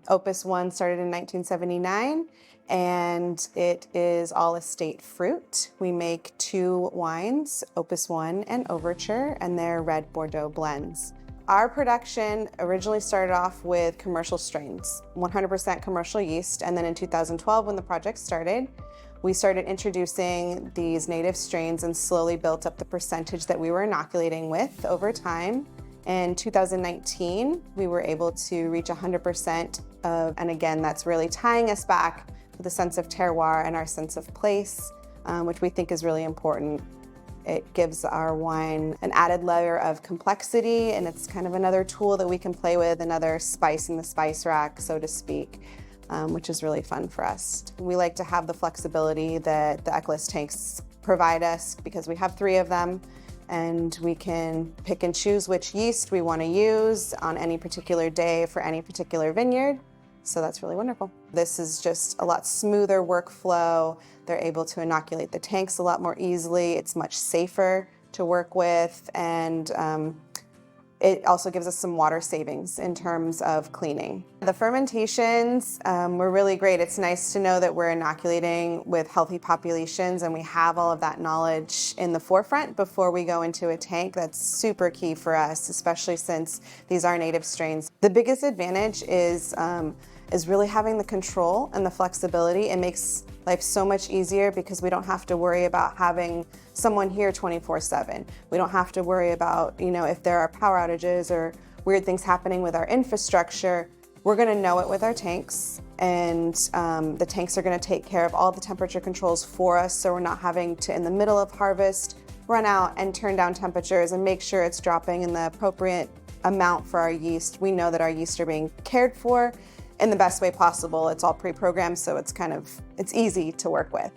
Opus 1 started in 1979, and it is all estate fruit. We make 2 wines, Opus 1 and Overture, and they're red Bordeaux blends. Our production originally started off with commercial strains, 100% commercial yeast, and then in 2012 when the project started, we started introducing these native strains and slowly built up the percentage that we were inoculating with over time. In 2019, we were able to reach 100% and again, that's really tying us back with a sense of terroir and our sense of place, which we think is really important. It gives our wine an added layer of complexity, and it's kind of another tool that we can play with, another spice in the spice rack, so to speak, which is really fun for us. We like to have the flexibility that the Ecolys tanks provide us because we have 3 of them, and we can pick and choose which yeast we want to use on any particular day for any particular vineyard. So that's really wonderful. This is just a lot smoother workflow. They're able to inoculate the tanks a lot more easily. It's much safer to work with, and it also gives us some water savings in terms of cleaning. The fermentations were really great. It's nice to know that we're inoculating with healthy populations and we have all of that knowledge in the forefront before we go into a tank. That's super key for us, especially since these are native strains. The biggest advantage is really having the control and the flexibility. It makes life so much easier because we don't have to worry about having someone here 24/7. We don't have to worry about, if there are power outages or weird things happening with our infrastructure. We're going to know it with our tanks, and the tanks are going to take care of all the temperature controls for us, so we're not having to, in the middle of harvest, run out and turn down temperatures and make sure it's dropping in the appropriate amount for our yeast. We know that our yeast are being cared for in the best way possible. It's all pre-programmed, so it's easy to work with.